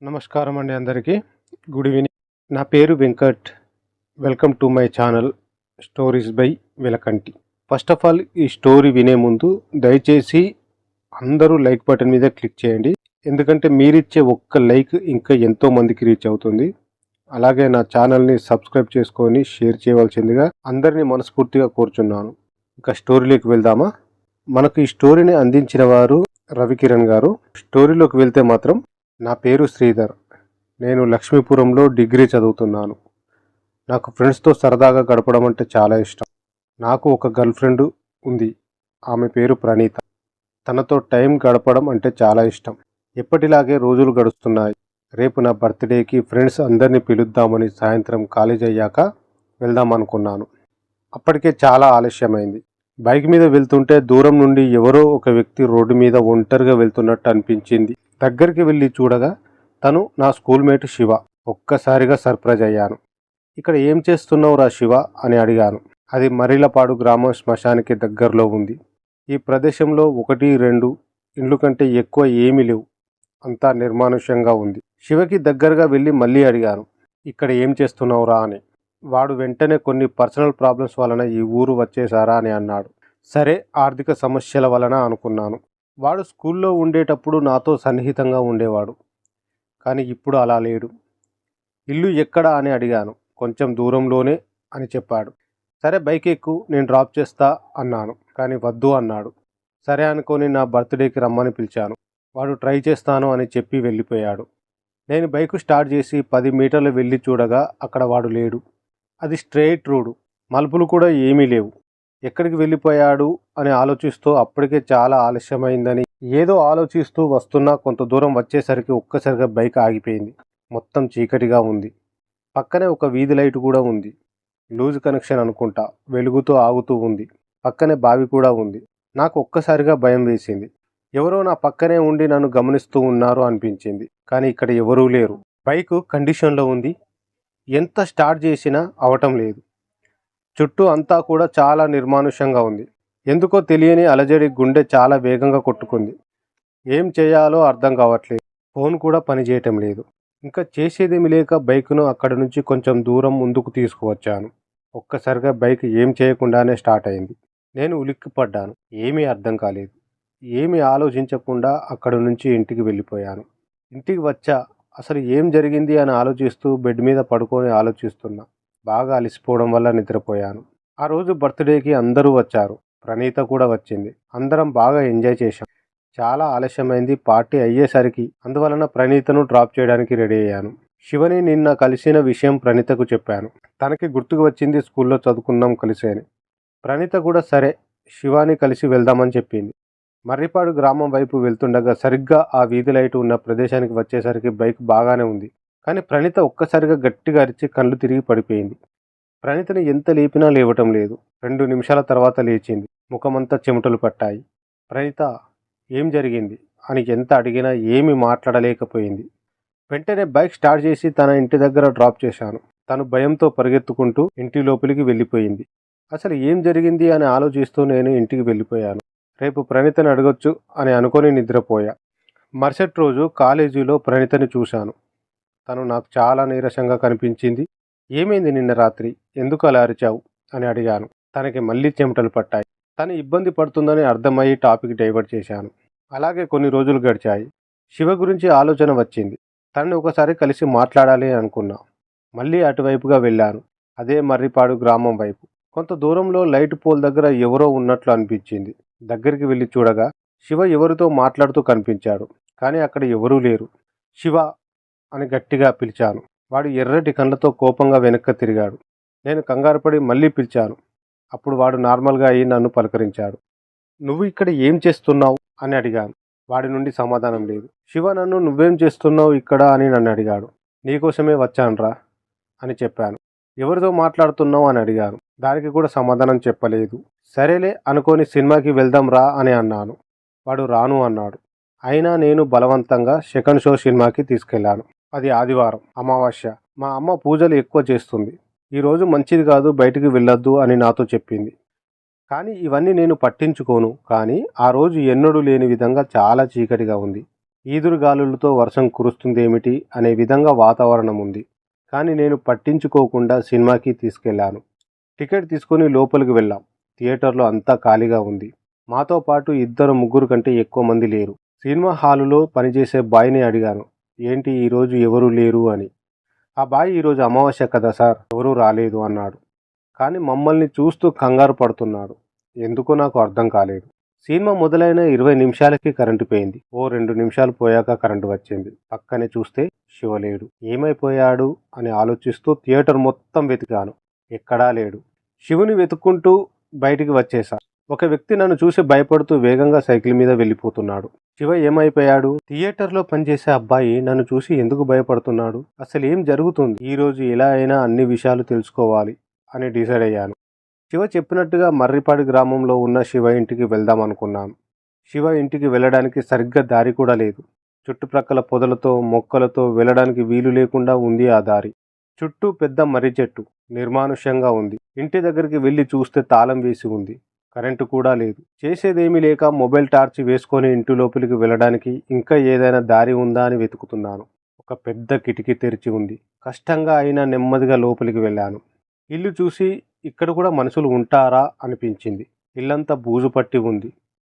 నమస్కారం అండి అందరికీ. Good evening. నా పేరు Venkat. Welcome to my channel stories by Velakanti. First of all ఈ స్టోరీ వినే ముందు దయచేసి అందరూ లైక్ బటన్ మీద క్లిక్ చేయండి. ఎందుకంటే మీరిచ్చే ఒక్క లైక్ ఇంకా ఎంతో మందికి రీచ్ అవుతుంది. అలాగే నా ఛానల్ని సబ్స్క్రైబ్ చేసుకొని షేర్ చేయవలసిందిగా అందరినీ మనస్ఫూర్తిగా కోరుచున్నాను. ఇంకా స్టోరీలోకి వెళ్దామా? మనకు ఈ స్టోరీని అందించిన వారు రవికిరణ్ గారు. స్టోరీలోకి వెళ్తే మాత్రం, నా పేరు శ్రీధర్. నేను లక్ష్మీపురంలో డిగ్రీ చదువుతున్నాను. నాకు ఫ్రెండ్స్తో సరదాగా గడపడం అంటే చాలా ఇష్టం. నాకు ఒక గర్ల్ ఫ్రెండ్ ఉంది. ఆమె పేరు ప్రణీత. తనతో టైం గడపడం అంటే చాలా ఇష్టం. ఎప్పటిలాగే రోజులు గడుస్తున్నాయి. రేపు నా బర్త్డేకి ఫ్రెండ్స్ అందరినీ పిలుద్దామని సాయంత్రం కాలేజ్ అయ్యాక వెళ్దాం అనుకున్నాను. అప్పటికే చాలా ఆలస్యమైంది. బైక్ మీద వెళ్తుంటే దూరం నుండి ఎవరో ఒక వ్యక్తి రోడ్డు మీద ఒంటరిగా వెళ్తున్నట్టు అనిపించింది. దగ్గరికి వెళ్ళి చూడగా తను నా స్కూల్మేట్ శివ. ఒక్కసారిగా సర్ప్రైజ్ అయ్యాను. ఇక్కడ ఏం చేస్తున్నావు రా శివ అని అడిగాను. అది మరిలపాడు గ్రామం శ్మశానికి దగ్గరలో ఉంది. ఈ ప్రదేశంలో 1-2 ఇండ్లు కంటే ఎక్కువ ఏమీ లేవు. అంతా నిర్మానుష్యంగా ఉంది. శివకి దగ్గరగా వెళ్ళి మళ్ళీ అడిగాను, ఇక్కడ ఏం చేస్తున్నావురా అని. వాడు వెంటనే కొన్ని పర్సనల్ ప్రాబ్లమ్స్ వలన ఈ ఊరు వచ్చేసారా అని అన్నాడు. సరే, ఆర్థిక సమస్యల వలన అనుకున్నాను. వాడు స్కూల్లో ఉండేటప్పుడు నాతో సన్నిహితంగా ఉండేవాడు, కానీ ఇప్పుడు అలా లేడు. ఇల్లు ఎక్కడా అని అడిగాను. కొంచెం దూరంలోనే అని చెప్పాడు. సరే, బైక్ ఎక్కు, నేను డ్రాప్ చేస్తా అన్నాను. కానీ వద్దు అన్నాడు. సరే అనుకొని నా బర్త్డేకి రమ్మని పిలిచాను. వాడు ట్రై చేస్తాను అని చెప్పి వెళ్ళిపోయాడు. నేను బైక్ స్టార్ట్ చేసి 10 మీటర్లు వెళ్ళి చూడగా అక్కడ వాడు లేడు. అది స్ట్రెయిట్ రోడ్డు, మలుపులు కూడా ఏమీ లేవు. ఎక్కడికి వెళ్ళిపోయాడు అని ఆలోచిస్తూ, అప్పటికే చాలా ఆలస్యమైందని ఏదో ఆలోచిస్తూ వస్తున్నా కొంత దూరం వచ్చేసరికి ఒక్కసారిగా బైక్ ఆగిపోయింది. మొత్తం చీకటిగా ఉంది. పక్కనే ఒక వీధి లైట్ కూడా ఉంది. లూజ్ కనెక్షన్ అనుకుంటా, వెలుగుతూ ఆగుతూ ఉంది. పక్కనే బావి కూడా ఉంది. నాకు ఒక్కసారిగా భయం వేసింది. ఎవరో నా పక్కనే ఉండి నన్ను గమనిస్తూ ఉన్నారు అనిపించింది. కానీ ఇక్కడ ఎవరూ లేరు. బైక్ కండిషన్లో ఉంది. ఎంత స్టార్ట్ చేసినా అవటం లేదు. చుట్టూ అంతా కూడా చాలా నిర్మానుష్యంగా ఉంది. ఎందుకో తెలియని అలజడి గుండె చాలా వేగంగా కొట్టుకుంది. ఏం చేయాలో అర్థం కావట్లేదు. ఫోన్ కూడా పనిచేయటం లేదు. ఇంకా చేసేదేమి లేక బైక్ను అక్కడి నుంచి కొంచెం దూరం ముందుకు తీసుకువచ్చాను. ఒక్కసారిగా బైక్ ఏం చేయకుండానే స్టార్ట్ అయింది. నేను ఉలిక్కిపడ్డాను. ఏమీ అర్థం కాలేదు. ఏమీ ఆలోచించకుండా అక్కడి నుంచి ఇంటికి వెళ్ళిపోయాను. ఇంటికి వచ్చా అసలు ఏం జరిగింది అని ఆలోచిస్తూ బెడ్ మీద పడుకొని ఆలోచిస్తున్నా. బాగా అలసిపోవడం వల్ల నిద్రపోయాను. ఆ రోజు బర్త్డేకి అందరూ వచ్చారు. ప్రణీత కూడా వచ్చింది. అందరం బాగా ఎంజాయ్ చేశాం. చాలా ఆలస్యమైంది పార్టీ అయ్యేసరికి. అందువలన ప్రణీతను డ్రాప్ చేయడానికి రెడీ అయ్యాను. శివని నిన్న కలిసిన విషయం ప్రణీతకు చెప్పాను. తనకి గుర్తుకు వచ్చింది, స్కూల్లో చదువుకున్నాం కలిసి అని. ప్రణీత కూడా సరే శివాని కలిసి వెళ్దామని చెప్పింది. మర్రిపాడు గ్రామం వైపు వెళ్తుండగా సరిగ్గా ఆ వీధి లైట్ ఉన్న ప్రదేశానికి వచ్చేసరికి బైక్ బాగానే ఉంది. కానీ ప్రణీత ఒక్కసారిగా గట్టిగా అరిచి కళ్ళు తిరిగి పడిపోయింది. ప్రణీతని ఎంత లేపినా లేవటం లేదు. 2 నిమిషాల తర్వాత లేచింది. ముఖమంతా చెమటలు పట్టాయి. ప్రణీత, ఏం జరిగింది అని ఎంత అడిగినా ఏమీ మాట్లాడలేకపోయింది. వెంటనే బైక్ స్టార్ట్ చేసి తన ఇంటి దగ్గర డ్రాప్ చేశాను. తను భయంతో పరిగెత్తుకుంటూ ఇంటి లోపలికి వెళ్ళిపోయింది. అసలు ఏం జరిగింది అని ఆలోచిస్తూ నేను ఇంటికి వెళ్ళిపోయాను. రేపు ప్రణీతని అడగొచ్చు అని అనుకొని నిద్రపోయా. మరుసటి రోజు కాలేజీలో ప్రణీతని చూశాను. తను నాకు చాలా నీరసంగా కనిపించింది. ఏమైంది నిన్న రాత్రి, ఎందుకు అలా అరిచావు అని అడిగాను. తనకి మళ్ళీ చెమటలు పట్టాయి. తను ఇబ్బంది పడుతుందని అర్థమయ్యి టాపిక్ డైవర్ట్ చేశాను. అలాగే కొన్ని రోజులు గడిచాయి. శివ గురించి ఆలోచన వచ్చింది. తనని ఒకసారి కలిసి మాట్లాడాలి అనుకున్నా. మళ్ళీ అటువైపుగా వెళ్ళాను. అదే మర్రిపాడు గ్రామం వైపు. కొంత దూరంలో లైట్ పోల్ దగ్గర ఎవరో ఉన్నట్లు అనిపించింది. దగ్గరికి వెళ్ళి చూడగా శివ ఎవరితో మాట్లాడుతూ కనిపించాడు. కానీ అక్కడ ఎవరూ లేరు. శివ అని గట్టిగా పిలిచాను. వాడు ఎర్రటి కళ్ళతో కోపంగా వెనక్కి తిరిగాడు. నేను కంగారుపడి మళ్ళీ పిలిచాను. అప్పుడు వాడు నార్మల్గా అయ్యి నన్ను పలకరించాడు. నువ్వు ఇక్కడ ఏం చేస్తున్నావు అని అడిగాను. వాడి నుండి సమాధానం లేదు. శివ నన్ను నువ్వేం చేస్తున్నావు ఇక్కడ అని నన్ను అడిగాడు. నీకోసమే వచ్చానురా అని చెప్పాను. ఎవరితో మాట్లాడుతున్నావు అని అడిగాను. దానికి కూడా సమాధానం చెప్పలేదు. సరేలే అనుకొని సినిమాకి వెళ్దాం రా అని అన్నాను. వాడు రాను అన్నాడు. అయినా నేను బలవంతంగా సెకండ్ షో సినిమాకి తీసుకెళ్లాను. అది ఆదివారం, అమావాస్య. మా అమ్మ పూజలు ఎక్కువ చేస్తుంది. ఈరోజు మంచిది కాదు, బయటికి వెళ్ళొద్దు అని నాతో చెప్పింది. కానీ ఇవన్నీ నేను పట్టించుకోను. కానీ ఆ రోజు ఎన్నడూ లేని విధంగా చాలా చీకటిగా ఉంది. ఈదురుగాలులతో వర్షం కురుస్తుందేమిటి అనే విధంగా వాతావరణం ఉంది. కానీ నేను పట్టించుకోకుండా సినిమాకి తీసుకెళ్లాను. టికెట్ తీసుకొని లోపలికి వెళ్ళాం. థియేటర్లో అంతా ఖాళీగా ఉంది. మాతో పాటు 2-3 కంటే ఎక్కువ మంది లేరు. సినిమా హాలులో పనిచేసే బాయ్ని అడిగాను, ఏంటి ఈరోజు ఎవరూ లేరు అని. ఆ బాయ్, ఈరోజు అమావాస్య కదా సార్, ఎవరూ రాలేదు అన్నాడు. కానీ మమ్మల్ని చూస్తూ కంగారు పడుతున్నాడు. ఎందుకో నాకు అర్థం కాలేదు. సినిమా మొదలైన 20 నిమిషాలకి కరెంటు పోయింది. ఓ 2 నిమిషాలు పోయాక కరెంటు వచ్చింది. పక్కనే చూస్తే శివ లేడు. ఏమైపోయాడు అని ఆలోచిస్తూ థియేటర్ మొత్తం వెతికాను. ఎక్కడా లేడు. శివుని వెతుక్కుంటూ బయటికి వచ్చేసా. ఒక వ్యక్తి నన్ను చూసి భయపడుతూ వేగంగా సైకిల్ మీద వెళ్ళిపోతున్నాడు. శివ ఏమైపోయాడు? థియేటర్లో పనిచేసే అబ్బాయి నన్ను చూసి ఎందుకు భయపడుతున్నాడు? అసలు ఏం జరుగుతుంది? ఈరోజు ఎలా అయినా అన్ని విషయాలు తెలుసుకోవాలి అని డిసైడ్ అయ్యాను. శివ చెప్పినట్టుగా మర్రిపాడు గ్రామంలో ఉన్న శివ ఇంటికి వెళ్దాం అనుకున్నాను. శివ ఇంటికి వెళ్ళడానికి సరిగ్గా దారి కూడా లేదు. చుట్టుప్రక్కల పొదలతో మొక్కలతో వెళ్ళడానికి వీలు లేకుండా ఉంది ఆ దారి. చుట్టూ పెద్ద మర్రి చెట్టు నిర్మానుష్యంగా ఉంది. ఇంటి దగ్గరికి వెళ్ళి చూస్తే తాళం వేసి ఉంది. కరెంటు కూడా లేదు. చేసేదేమీ లేక మొబైల్ టార్చ్ వేసుకొని ఇంటి లోపలికి వెళ్ళడానికి ఇంకా ఏదైనా దారి ఉందా అని వెతుకుతున్నాను. ఒక పెద్ద కిటికీ తెరిచి ఉంది. కష్టంగా అయినా నెమ్మదిగా లోపలికి వెళ్ళాను. ఇల్లు చూసి ఇక్కడ కూడా మనుషులు ఉంటారా అనిపించింది. ఇల్లంతా బూజు పట్టి ఉంది.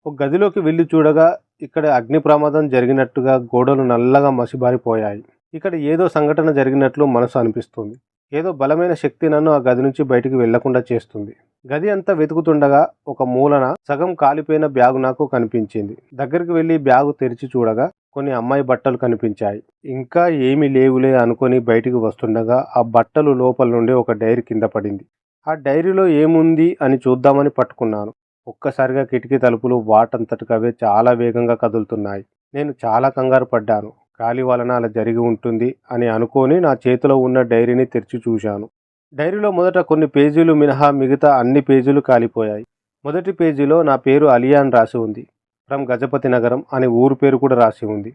ఒక గదిలోకి వెళ్ళి చూడగా ఇక్కడ అగ్ని ప్రమాదం జరిగినట్టుగా గోడలు నల్లగా మసిబారిపోయాయి. ఇక్కడ ఏదో సంఘటన జరిగినట్లు మనసు అనిపిస్తుంది. ఏదో బలమైన శక్తి నన్ను ఆ గది నుంచి బయటికి వెళ్లకుండా చేస్తుంది. గది అంతా వెతుకుతుండగా ఒక మూలన సగం కాలిపోయిన బ్యాగు నాకు కనిపించింది. దగ్గరికి వెళ్ళి బ్యాగు తెరిచి చూడగా కొన్ని అమ్మాయి బట్టలు కనిపించాయి. ఇంకా ఏమీ లేవులే అనుకొని బయటికి వస్తుండగా ఆ బట్టలు లోపల నుండి ఒక డైరీ కింద పడింది. ఆ డైరీలో ఏముంది అని చూద్దామని పట్టుకున్నాను. ఒక్కసారిగా కిటికీ తలుపులు వాటంతటికవే చాలా వేగంగా కదులుతున్నాయి. నేను చాలా కంగారు పడ్డాను. గాలి వలన అలా జరిగి ఉంటుంది అని అనుకొని నా చేతిలో ఉన్న డైరీని తెరిచి చూశాను. డైరీలో మొదట కొన్ని పేజీలు మినహా మిగతా అన్ని పేజీలు కాలిపోయాయి. మొదటి పేజీలో నా పేరు అలియా అని రాసి ఉంది. ఫ్రమ్ గజపతి నగరం అనే ఊరు పేరు కూడా రాసి ఉంది.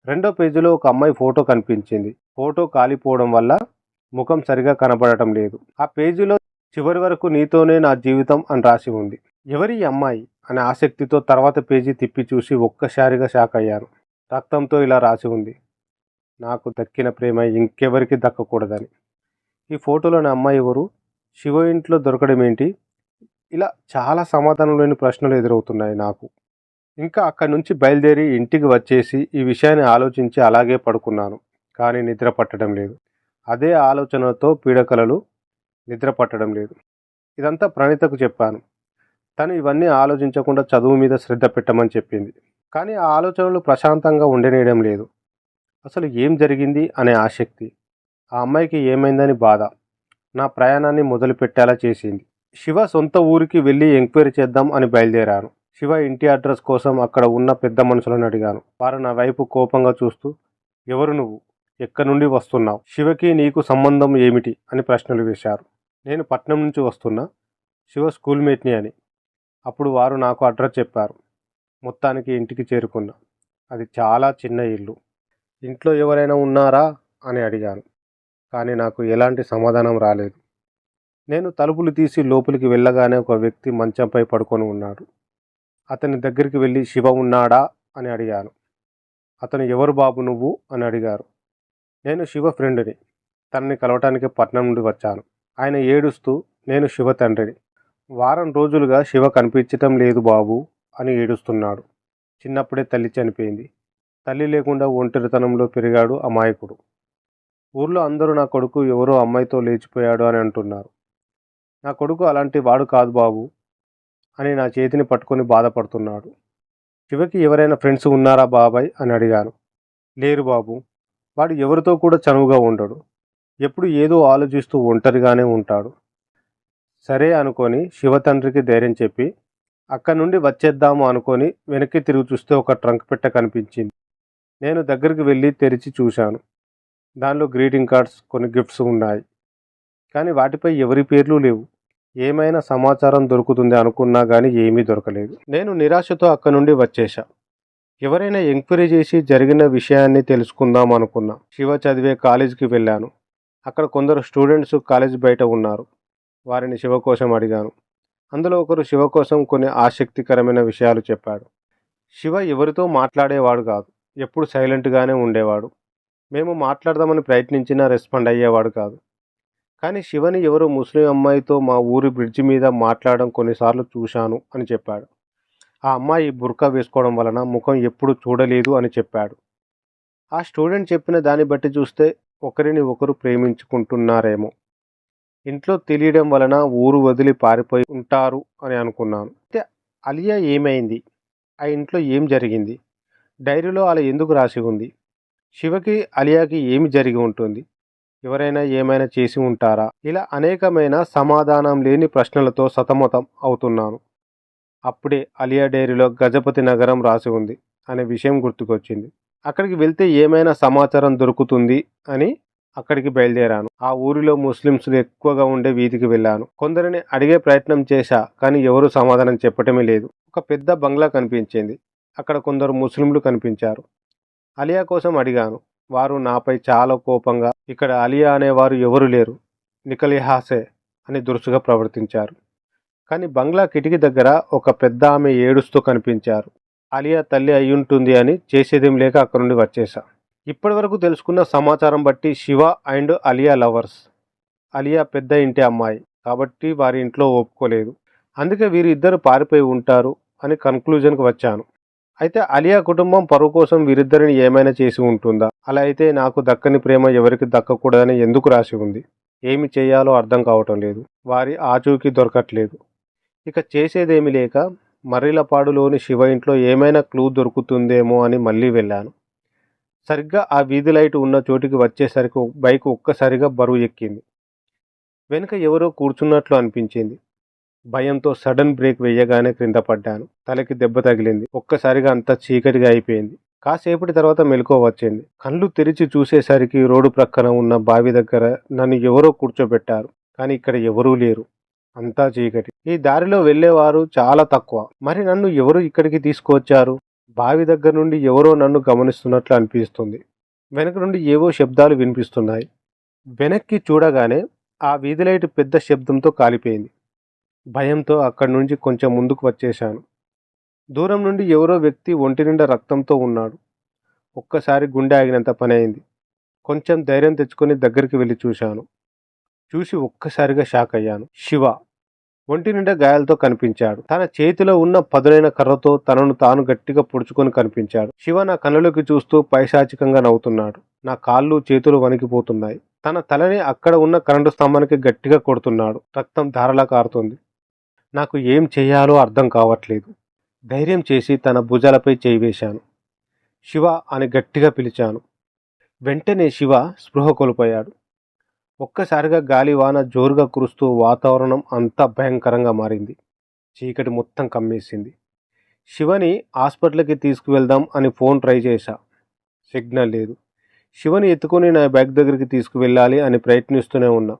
రెండో పేజీలో ఒక అమ్మాయి ఫోటో కనిపించింది. ఫోటో కాలిపోవడం వల్ల ముఖం సరిగా కనబడటం లేదు. ఆ పేజీలో చివరి వరకు నీతోనే నా జీవితం అని రాసి ఉంది. ఎవరి అమ్మాయి అనే ఆసక్తితో తర్వాత పేజీ తిప్పి చూసి ఒక్కసారిగా షాక్ అయ్యాను. రక్తంతో ఇలా రాసి ఉంది, నాకు దక్కిన ప్రేమ ఇంకెవరికి దక్కకూడదని. ఈ ఫోటోలోని అమ్మాయి ఎవరు? శివ ఇంట్లో దొరకడం ఏంటి? ఇలా చాలా సమాధానం లేని ప్రశ్నలు ఎదురవుతున్నాయి నాకు. ఇంకా అక్కడి నుంచి బయలుదేరి ఇంటికి వచ్చేసి ఈ విషయాన్ని ఆలోచించి అలాగే పడుకున్నాను. కానీ నిద్ర పట్టడం లేదు. అదే ఆలోచనతో పీడకలలు, నిద్ర పట్టడం లేదు. ఇదంతా ప్రణీతకు చెప్పాను. తను ఇవన్నీ ఆలోచించకుండా చదువు మీద శ్రద్ధ పెట్టమని చెప్పింది. కానీ ఆ ఆలోచనలు ప్రశాంతంగా ఉండనేయడం లేదు. అసలు ఏం జరిగింది అనే ఆసక్తి, ఆ అమ్మాయికి ఏమైందని బాధ నా ప్రయాణాన్ని మొదలుపెట్టేలా చేసింది. శివ సొంత ఊరికి వెళ్ళి ఎంక్వైరీ చేద్దాం అని బయలుదేరాను. శివ ఇంటి అడ్రస్ కోసం అక్కడ ఉన్న పెద్ద మనుషులను అడిగాను. వారు నా వైపు కోపంగా చూస్తూ, ఎవరు నువ్వు, ఎక్కడి నుండి వస్తున్నావు, శివకి నీకు సంబంధం ఏమిటి అని ప్రశ్నలు వేశారు. నేను పట్నం నుంచి వస్తున్నా, శివ స్కూల్మేట్ని అని. అప్పుడు వారు నాకు అడ్రస్ చెప్పారు. మొత్తానికి ఇంటికి చేరుకున్నా. అది చాలా చిన్న ఇల్లు. ఇంట్లో ఎవరైనా ఉన్నారా అని అడిగాను. కానీ నాకు ఎలాంటి సమాధానం రాలేదు. నేను తలుపులు తీసి లోపలికి వెళ్ళగానే ఒక వ్యక్తి మంచంపై పడుకొని ఉన్నాడు. అతని దగ్గరికి వెళ్ళి శివ ఉన్నాడా అని అడిగాను. అతను ఎవరు బాబు నువ్వు అని అడిగారు. నేను శివ ఫ్రెండ్ని, తనని కలవటానికి పట్నం నుండి వచ్చాను. ఆయన ఏడుస్తూ, నేను శివ తండ్రిని, వారం రోజులుగా శివ కనిపించటం లేదు బాబు అని ఏడుస్తున్నాడు. చిన్నప్పుడే తల్లి చనిపోయింది. తల్లి లేకుండా ఒంటరితనంలో పెరిగాడు అమాయకుడు. ఊర్లో అందరూ నా కొడుకు ఎవరో అమ్మాయితో లేచిపోయాడు అని అంటున్నారు. నా కొడుకు అలాంటి వాడు కాదు బాబు అని నా చేతిని పట్టుకొని బాధపడుతున్నాడు. శివకి ఎవరైనా ఫ్రెండ్స్ ఉన్నారా బాబాయ్ అని అడిగాను. లేరు బాబు, వాడు ఎవరితో కూడా చనువుగా ఉండడు. ఎప్పుడు ఏదో ఆలోచిస్తూ ఒంటరిగానే ఉంటాడు. సరే అనుకొని శివ తండ్రికి ధైర్యం చెప్పి అక్కడి నుండి వచ్చేద్దాము అనుకొని వెనక్కి తిరిగి చూస్తే ఒక ట్రంక్ పెట్టె కనిపించింది. నేను దగ్గరికి వెళ్ళి తెరిచి చూశాను. దానిలో గ్రీటింగ్ కార్డ్స్, కొన్ని గిఫ్ట్స్ ఉన్నాయి. కానీ వాటిపై ఎవరి పేర్లు లేవు. ఏమైనా సమాచారం దొరుకుతుంది అనుకున్నా కానీ ఏమీ దొరకలేదు. నేను నిరాశతో అక్కడి నుండి వచ్చేశా. ఎవరైనా ఎంక్వైరీ చేసి జరిగిన విషయాన్ని తెలుసుకుందాం అనుకున్నా. శివ చదివే కాలేజీకి వెళ్ళాను. అక్కడ కొందరు స్టూడెంట్స్ కాలేజీ బయట ఉన్నారు. వారిని శివ కోసం అడిగాను. అందులో ఒకరు శివ కోసం కొన్ని ఆసక్తికరమైన విషయాలు చెప్పాడు. శివ ఎవరితో మాట్లాడేవాడు కాదు. ఎప్పుడు సైలెంట్గానే ఉండేవాడు. మేము మాట్లాడదామని ప్రయత్నించినా రెస్పాండ్ అయ్యేవాడు కాదు. కానీ శివని ఎవరో ముస్లిం అమ్మాయితో మా ఊరి బ్రిడ్జి మీద మాట్లాడడం కొన్నిసార్లు చూశాను అని చెప్పాడు. ఆ అమ్మాయి బుర్కా వేసుకోవడం వలన ముఖం ఎప్పుడు చూడలేదు అని చెప్పాడు. ఆ స్టూడెంట్ చెప్పిన దాన్ని బట్టి చూస్తే ఒకరిని ఒకరు ప్రేమించుకుంటున్నారేమో. ఇంట్లో తెలియడం వలన ఊరు వదిలి పారిపోయి ఉంటారు అని అనుకున్నాను. అయితే అలియా ఏమైంది? ఆ ఇంట్లో ఏం జరిగింది? డైరీలో అలా ఎందుకు రాసి ఉంది? శివకి అలియాకి ఏమి జరిగి ఉంటుంది? ఎవరైనా ఏమైనా చేసి ఉంటారా? ఇలా అనేకమైన సమాధానం లేని ప్రశ్నలతో సతమతం అవుతున్నాను. అప్పుడే అలియా డైరీలో గజపతి నగరం రాసి ఉంది అనే విషయం గుర్తుకొచ్చింది. అక్కడికి వెళ్తే ఏమైనా సమాచారం దొరుకుతుంది అని అక్కడికి బయలుదేరాను. ఆ ఊరిలో ముస్లిమ్స్ ఎక్కువగా ఉండే వీధికి వెళ్ళాను. కొందరిని అడిగే ప్రయత్నం చేశా, కానీ ఎవరు సమాధానం చెప్పటమే లేదు. ఒక పెద్ద బంగ్లా కనిపించింది. అక్కడ కొందరు ముస్లింలు కనిపించారు. అలియా కోసం అడిగాను. వారు నాపై చాలా కోపంగా, ఇక్కడ అలియా అనేవారు ఎవరు లేరు, నికల్ యహాసే అని దురుసుగా ప్రవర్తించారు. కానీ బంగ్లా కిటికీ దగ్గర ఒక పెద్ద ఆమె ఏడుస్తూ కనిపించారు. అలియా తల్లి అయ్యుంటుంది అని చేసేదేం లేక అక్కడి నుండి వచ్చేసా. ఇప్పటి వరకు తెలుసుకున్న సమాచారం బట్టి శివ అండ్ అలియా లవర్స్. అలియా పెద్ద ఇంటి అమ్మాయి కాబట్టి వారి ఇంట్లో ఒప్పుకోలేదు. అందుకే వీరి ఇద్దరు పారిపోయి ఉంటారు అని కన్క్లూజన్కి వచ్చాను. అయితే అలియా కుటుంబం పరువు కోసం వీరిద్దరిని ఏమైనా చేసి ఉంటుందా? అలా అయితే నాకు దక్కని ప్రేమ ఎవరికి దక్కకూడదని ఎందుకు రాసి ఉంది? ఏమి చేయాలో అర్థం కావటం లేదు. వారి ఆచూకీ దొరకట్లేదు. ఇక చేసేదేమి లేక మర్రిలపాడులోని శివ ఇంట్లో ఏమైనా క్లూ దొరుకుతుందేమో అని మళ్ళీ వెళ్ళాను. సరిగ్గా ఆ వీధి లైట్ ఉన్న చోటికి వచ్చేసరికి బైక్ ఒక్కసారిగా బరువు ఎక్కింది. వెనుక ఎవరో కూర్చున్నట్లు అనిపించింది. భయంతో సడన్ బ్రేక్ వేయగానే క్రింద పడ్డాను. తలకి దెబ్బ తగిలింది. ఒక్కసారిగా అంతా చీకటిగా అయిపోయింది. కాసేపటి తర్వాత మెలకువ వచ్చింది. కళ్ళు తెరిచి చూసేసరికి రోడ్డు ప్రక్కన ఉన్న బావి దగ్గర నన్ను ఎవరో కూర్చోబెట్టారు. కానీ ఇక్కడ ఎవరూ లేరు. అంతా చీకటి. ఈ దారిలో వెళ్ళేవారు చాలా తక్కువ. మరి నన్ను ఎవరు ఇక్కడికి తీసుకువచ్చారు? బావి దగ్గర నుండి ఎవరో నన్ను గమనిస్తున్నట్లు అనిపిస్తుంది. వెనక నుండి ఏవో శబ్దాలు వినిపిస్తున్నాయి. వెనక్కి చూడగానే ఆ వీధి లైట్ పెద్ద శబ్దంతో కాలిపోయింది. భయంతో అక్కడి నుంచి కొంచెం ముందుకు వచ్చేశాను. దూరం నుండి ఎవరో వ్యక్తి ఒంటి నిండా రక్తంతో ఉన్నాడు. ఒక్కసారి గుండె ఆగినంత పని అయింది. కొంచెం ధైర్యం తెచ్చుకొని దగ్గరికి వెళ్ళి చూశాను. చూసి ఒక్కసారిగా షాక్ అయ్యాను. శివ ఒంటి నిండా గాయాలతో కనిపించాడు. తన చేతిలో ఉన్న పదునైన కర్రతో తనను తాను గట్టిగా పొడుచుకొని కనిపించాడు. శివ నా కళ్ళలోకి చూస్తూ పైశాచికంగా నవ్వుతున్నాడు. నా కాళ్ళు చేతులు వణికిపోతున్నాయి. తన తలని అక్కడ ఉన్న కరెంటు స్తంభానికి గట్టిగా కొడుతున్నాడు. రక్తం ధారలా కారుతుంది. నాకు ఏం చేయాలో అర్థం కావట్లేదు. ధైర్యం చేసి తన భుజాలపై చేయి వేశాను. శివ అని గట్టిగా పిలిచాను. వెంటనే శివ స్పృహ కోల్పోయాడు. ఒక్కసారిగా గాలివాన జోరుగా కురుస్తూ వాతావరణం అంతా భయంకరంగా మారింది. చీకటి మొత్తం కమ్మేసింది. శివని హాస్పిటల్కి తీసుకువెళ్దాం అని ఫోన్ ట్రై చేశా. సిగ్నల్ లేదు. శివని ఎత్తుకొని నా బైక్ దగ్గరికి తీసుకువెళ్ళాలి అని ప్రయత్నిస్తూనే ఉన్నా.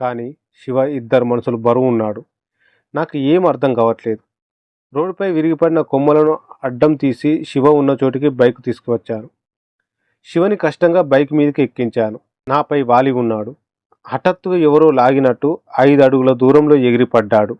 కానీ శివ ఇద్దరు మనుషులు బరువు ఉన్నాడు. నాకు ఏం అర్థం కావట్లేదు. రోడ్డుపై విరిగిపడిన కొమ్మలను అడ్డం తీసి శివ ఉన్న చోటికి బైక్ తీసుకువచ్చాను. శివని కష్టంగా బైక్ మీదకి ఎక్కించాను. నాపై వాలి ఉన్నాడు. హఠాత్తుగా ఎవరో లాగినట్టు 5 అడుగుల దూరంలో ఎగిరిపడ్డాడు.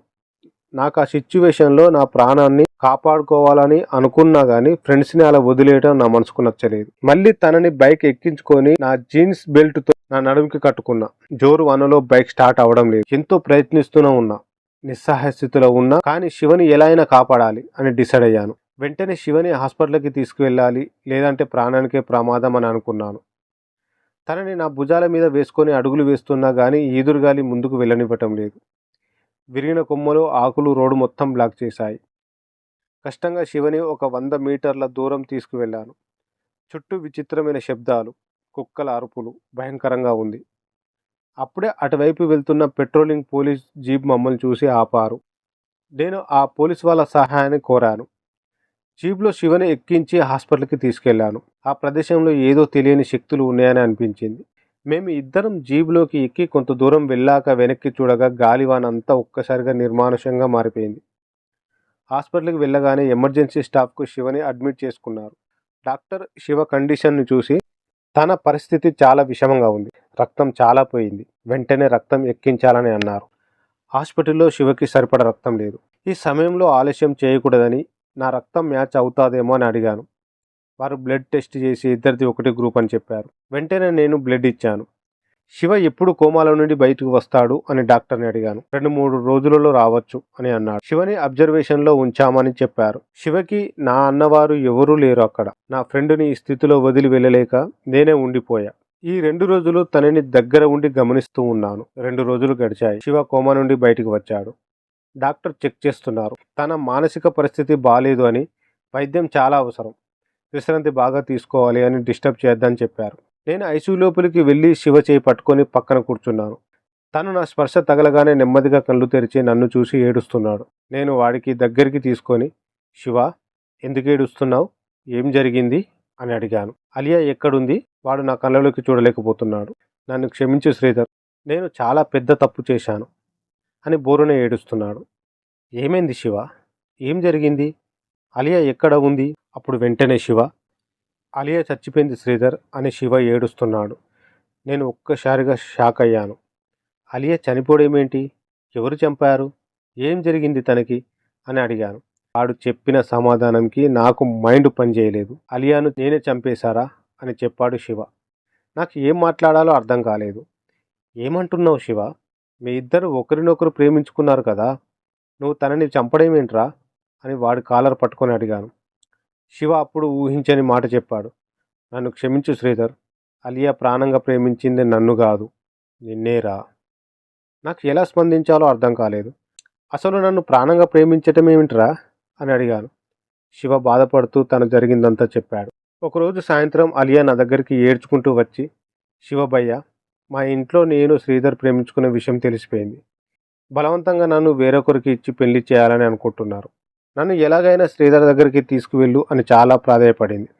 నాకు ఆ సిచ్యువేషన్లో నా ప్రాణాన్ని కాపాడుకోవాలని అనుకున్నా కానీ ఫ్రెండ్స్ని అలా వదిలేయడం నా మనసుకు నచ్చలేదు. మళ్ళీ తనని బైక్ ఎక్కించుకొని నా జీన్స్ బెల్ట్తో నా నడుముకి కట్టుకున్నా. జోరు వానలో బైక్ స్టార్ట్ అవడం లేదు. ఎంతో ప్రయత్నిస్తూనే ఉన్నా. నిస్సహాయ స్థితిలో ఉన్నా. కానీ శివని ఎలా అయినా కాపాడాలి అని డిసైడ్ అయ్యాను. వెంటనే శివని హాస్పిటల్కి తీసుకువెళ్ళాలి, లేదంటే ప్రాణానికే ప్రమాదం అని అనుకున్నాను. తనని నా భుజాల మీద వేసుకొని అడుగులు వేస్తున్నా కానీ ఈదురుగాలి ముందుకు వెళ్ళనివ్వటం లేదు. విరిగిన కొమ్మలు, ఆకులు రోడ్డు మొత్తం బ్లాక్ చేశాయి. కష్టంగా శివని ఒక 100 మీటర్ల దూరం తీసుకువెళ్ళాను. చుట్టూ విచిత్రమైన శబ్దాలు, కుక్కల అరుపులు భయంకరంగా ఉంది. అప్పుడే అటువైపు వెళ్తున్న పెట్రోలింగ్ పోలీస్ జీప్ మమ్మల్ని చూసి ఆపారు. నేను ఆ పోలీస్ వాళ్ళ సహాయాన్ని కోరాను. జీప్లో శివని ఎక్కించి హాస్పిటల్కి తీసుకెళ్లాను. ఆ ప్రదేశంలో ఏదో తెలియని శక్తులు ఉన్నాయని అనిపించింది. మేము ఇద్దరం జీప్లోకి ఎక్కి కొంత దూరం వెళ్ళాక వెనక్కి చూడగా గాలివాన అంతా ఒక్కసారిగా నిర్మానుష్యంగా మారిపోయింది. హాస్పిటల్కి వెళ్ళగానే ఎమర్జెన్సీ స్టాఫ్కు శివని అడ్మిట్ చేసుకున్నారు. డాక్టర్ శివ కండిషన్ని చూసి తన పరిస్థితి చాలా విషమంగా ఉంది, రక్తం చాలా పోయింది, వెంటనే రక్తం ఎక్కించాలని అన్నారు. హాస్పిటల్లో శివకి సరిపడ రక్తం లేదు. ఈ సమయంలో ఆలస్యం చేయకూడదని నా రక్తం మ్యాచ్ అవుతాదేమో అని అడిగాను. వారు బ్లడ్ టెస్ట్ చేసి ఇద్దరిది ఒకటే గ్రూప్ అని చెప్పారు. వెంటనే నేను బ్లడ్ ఇచ్చాను. శివ ఎప్పుడు కోమాలో నుండి బయటకు వస్తాడు అని డాక్టర్ని అడిగాను. 2-3 రోజులలో రావచ్చు అని అన్నాడు. శివని అబ్జర్వేషన్లో ఉంచామని చెప్పారు. శివకి నా అన్నవారు ఎవరూ లేరు అక్కడ. నా ఫ్రెండ్ని ఈ స్థితిలో వదిలి వెళ్ళలేక నేనే ఉండిపోయా. ఈ 2 రోజులు తనని దగ్గర ఉండి గమనిస్తూ ఉన్నాను. 2 రోజులు గడిచాయి. శివ కోమా నుండి బయటికి వచ్చాడు. డాక్టర్ చెక్ చేస్తున్నారు. తన మానసిక పరిస్థితి బాలేదు అని, వైద్యం చాలా అవసరం, విశ్రాంతి బాగా తీసుకోవాలి అని డిస్టర్బ్ చేద్దని చెప్పారు. నేను ఐసీయూ లోపలికి వెళ్ళి శివ చేయి పట్టుకొని పక్కన కూర్చున్నాను. తను నా స్పర్శ తగలగానే నెమ్మదిగా కళ్ళు తెరిచి నన్ను చూసి ఏడుస్తున్నాడు. నేను వాడికి దగ్గరికి తీసుకొని, శివ, ఎందుకు ఏడుస్తున్నావు? ఏం జరిగింది అని అడిగాను. అలియా ఎక్కడుంది? వాడు నా కళ్ళలోకి చూడలేకపోతున్నాడు. నన్ను క్షమించు శ్రీధర్, నేను చాలా పెద్ద తప్పు చేశాను అని బోరున ఏడుస్తున్నాడు. ఏమైంది శివ? ఏం జరిగింది? అలియా ఎక్కడ ఉంది? అప్పుడు వెంటనే శివ, అలియా చచ్చిపోయింది శ్రీధర్ అని శివ ఏడుస్తున్నాడు. నేను ఒక్కసారిగా షాక్ అయ్యాను. అలియా చనిపోవడమేంటి? ఎవరు చంపారు? ఏం జరిగింది తనకి అని అడిగాను. వాడు చెప్పిన సమాధానంకి నాకు మైండ్ పనిచేయలేదు. అలియాను నేనే చంపేశారా అని చెప్పాడు శివ. నాకు ఏం మాట్లాడాలో అర్థం కాలేదు. ఏమంటున్నావు శివ? మీ ఇద్దరు ఒకరినొకరు ప్రేమించుకున్నారు కదా, నువ్వు తనని చంపడమేంట్రా అని వాడి కాలర్ పట్టుకొని అడిగాను. శివ అప్పుడు ఊహించని మాట చెప్పాడు. నన్ను క్షమించు శ్రీధర్, అలియా ప్రాణంగా ప్రేమించింది నన్ను కాదు, నిన్నేరా. నాకు ఎలా స్పందించాలో అర్థం కాలేదు. అసలు నన్ను ప్రాణంగా ప్రేమించటం ఏమిట్రా అని అడిగాను. శివ బాధపడుతూ తను జరిగిందంతా చెప్పాడు. ఒకరోజు సాయంత్రం అలియా నా దగ్గరికి ఏడ్చుకుంటూ వచ్చి, శివభయ్య, మా ఇంట్లో నేను శ్రీధర్ ప్రేమించుకునే విషయం తెలిసిపోయింది. బలవంతంగా నన్ను వేరొకరికి ఇచ్చి పెళ్లి చేయాలని అనుకుంటున్నారు. నన్ను ఎలాగైనా శ్రీధర్ దగ్గరికి తీసుకువెళ్ళు అని చాలా ప్రాధేయపడింది.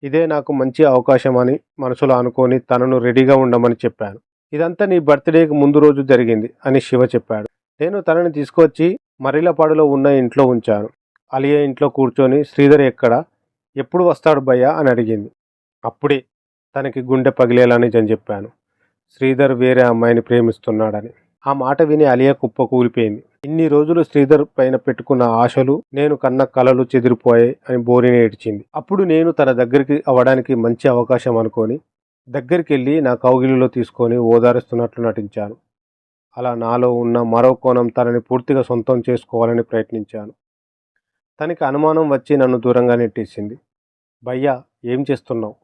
ఇదే నాకు మంచి అవకాశం అని మనసులో అనుకొని తనను రెడీగా ఉండమని చెప్పాను. ఇదంతా నీ బర్త్డేకి ముందు రోజు జరిగింది అని శివ చెప్పాడు. నేను తనని తీసుకొచ్చి మర్రిలపాడులో ఉన్న ఇంట్లో ఉంచాను. అలియా ఇంట్లో కూర్చొని, శ్రీధర్ ఎక్కడా, ఎప్పుడు వస్తాడు భయ్యా అని అడిగింది. అప్పుడే తనకి గుండె పగిలేలా నిజం చెప్పాను. శ్రీధర్ వేరే అమ్మాయిని ప్రేమిస్తున్నాడని. ఆ మాట విని అలియా కుప్ప కూలిపోయింది. ఇన్ని రోజులు శ్రీధర్ పైన పెట్టుకున్న ఆశలు, నేను కన్న కలలు చెదిరిపోయాయి అని బోరిని ఏడ్చింది. అప్పుడు నేను తన దగ్గరికి అవ్వడానికి మంచి అవకాశం అనుకొని దగ్గరికి వెళ్ళి నా కౌగిలిలో తీసుకొని ఓదారుస్తున్నట్లు నటించాను. అలా నాలో ఉన్న మరో కోణం తనని పూర్తిగా సొంతం చేసుకోవాలని ప్రయత్నించాను. తనకి అనుమానం వచ్చి నన్ను దూరంగా నెట్టేసింది. భయ్యా, ఏం చేస్తున్నావు?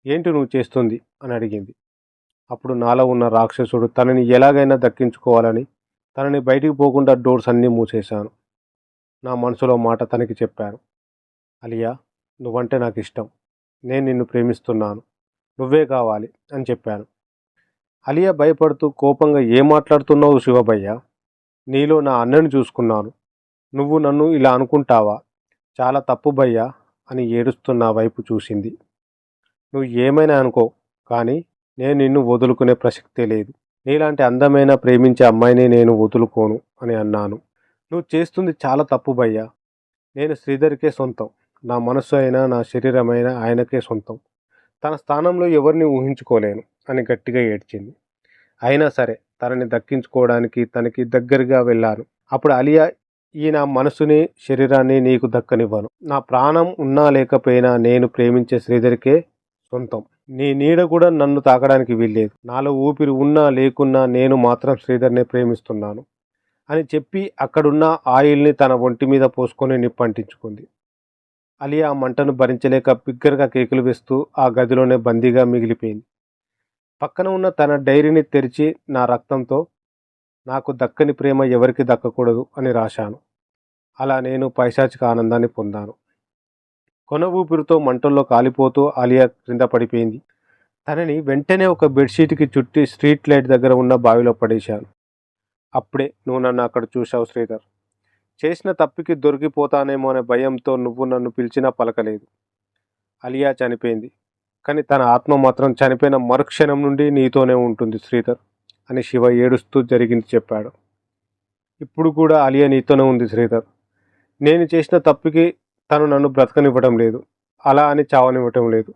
ఏంటి నువ్వు చేస్తుంది అని అడిగింది. అప్పుడు నాలో ఉన్న రాక్షసుడు తనని ఎలాగైనా దక్కించుకోవాలని తనని బయటికి పోకుండా డోర్స్ అన్నీ మూసేశాను. నా మనసులో మాట తనకి చెప్పాను. అలియా, నువ్వంటే నాకు ఇష్టం, నేను నిన్ను ప్రేమిస్తున్నాను, నువ్వే కావాలి అని చెప్పాను. అలియా భయపడుతూ కోపంగా, ఏం మాట్లాడుతున్నావు శివభయ్య? నీలో నా అన్నని చూసుకున్నాను, నువ్వు నన్ను ఇలా అనుకుంటావా? చాలా తప్పు భయ్యా అని ఏడుస్తూ నా వైపు చూసింది. నువ్వు ఏమైనా అనుకో, కానీ నేను నిన్ను వదులుకునే ప్రసక్తే లేదు. నీలాంటి అందమైన ప్రేమించే అమ్మాయిని నేను వదులుకోను అని అన్నాను. నువ్వు చేస్తుంది చాలా తప్పు భయ్యా. నేను శ్రీధర్కే సొంతం. నా మనస్సు అయినా నా శరీరమైనా ఆయనకే సొంతం. తన స్థానంలో ఎవరిని ఊహించుకోలేను అని గట్టిగా ఏడ్చింది. అయినా సరే తనని దక్కించుకోవడానికి తనకి దగ్గరగా వెళ్ళాను. అప్పుడు అలియా, ఈ నా మనసుని శరీరాన్ని నీకు దక్కనివ్వను. నా ప్రాణం ఉన్నా లేకపోయినా నేను ప్రేమించే శ్రీధర్కే సొంతం. నీ నీడ కూడా నన్ను తాకడానికి వీల్లేదు. నాలో ఊపిరి ఉన్నా లేకున్నా నేను మాత్రం శ్రీధర్నే ప్రేమిస్తున్నాను అని చెప్పి అక్కడున్న ఆయిల్ని తన ఒంటి మీద పోసుకొని నిప్పంటించుకుంది. అలియా ఆ మంటను భరించలేక బిగ్గరగా కేకులు వేస్తూ ఆ గదిలోనే బందీగా మిగిలిపోయింది. పక్కన ఉన్న తన డైరీని తెరిచి నా రక్తంతో నాకు దక్కని ప్రేమ ఎవరికి దక్కకూడదు అని రాశాను. అలా నేను పైశాచిక ఆనందాన్ని పొందాను. కొన ఊపిరితో మంటల్లో కాలిపోతూ అలియా క్రింద పడిపోయింది. తనని వెంటనే ఒక బెడ్షీట్కి చుట్టి స్ట్రీట్ లైట్ దగ్గర ఉన్న బావిలో పడేశాను. అప్పుడే నువ్వు నన్ను అక్కడ చూశావు శ్రీధర్. చేసిన తప్పికి దొరికిపోతానేమో అనే భయంతో నువ్వు నన్ను పిలిచినా పలకలేదు. అలియా చనిపోయింది, కానీ తన ఆత్మ మాత్రం చనిపోయిన మరుక్షణం నుండి నీతోనే ఉంటుంది శ్రీధర్ అని శివ ఏడుస్తూ జరిగింది చెప్పాడు. ఇప్పుడు కూడా అలియా నీతోనే ఉంది శ్రీధర్. నేను చేసిన తప్పికి తను నన్ను బ్రతకనివ్వటం లేదు, అలా అని చావనివ్వటం లేదు.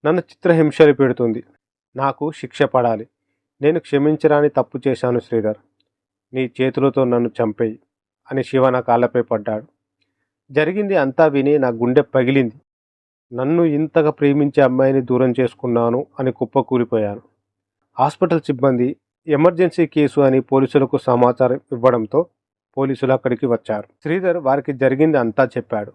నన్ను చిత్రహింసలు పెడుతుంది. నాకు శిక్ష పడాలి. నేను క్షమించరాని తప్పు చేశాను శ్రీధర్. నీ చేతులతో నన్ను చంపేయి అని శివ నా కాళ్ళపై పడ్డాడు. జరిగింది అంతా విని నా గుండె పగిలింది. నన్ను ఇంతగా ప్రేమించే అమ్మాయిని దూరం చేసుకున్నాను అని కుప్పకూలిపోయాను. హాస్పిటల్ సిబ్బంది ఎమర్జెన్సీ కేసు అని పోలీసులకు సమాచారం ఇవ్వడంతో పోలీసులు అక్కడికి వచ్చారు. శ్రీధర్ వారికి జరిగింది అంతా చెప్పాడు.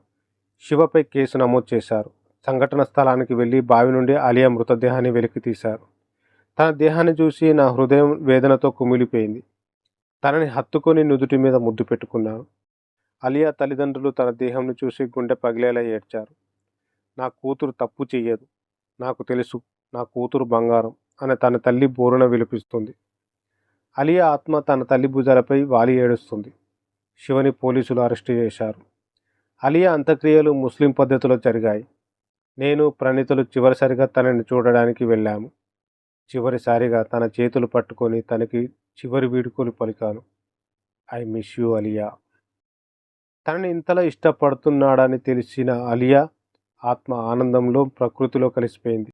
శివపై కేసు నమోదు చేశారు. సంఘటన స్థలానికి వెళ్ళి బావి నుండి అలియా మృతదేహాన్ని వెలికి తీశారు. తన దేహాన్ని చూసి నా హృదయం వేదనతో కుమిలిపోయింది. తనని హత్తుకొని నుదుటి మీద ముద్దు పెట్టుకున్నాను. అలియా తల్లిదండ్రులు తన దేహంను చూసి గుండె పగిలేలా ఏడ్చారు. నా కూతురు తప్పు చెయ్యదు, నాకు తెలుసు, నా కూతురు బంగారం అని తన తల్లి బోరున విలిపిస్తుంది. అలియా ఆత్మ తన తల్లి భుజాలపై వాలి ఏడుస్తుంది. శివని పోలీసులు అరెస్టు చేశారు. అలియా అంత్యక్రియలు ముస్లిం పద్ధతిలో జరిగాయి. నేను ప్రణీతులు చివరిసారిగా తనని చూడడానికి వెళ్ళాము. చివరిసారిగా తన చేతులు పట్టుకొని తనకి చివరి వీడుకోలు పలికాను. I miss you Alia. తనని ఇంతలా ఇష్టపడుతున్నాడని తెలిసిన అలియా ఆత్మ ఆనందంలో ప్రకృతిలో కలిసిపోయింది.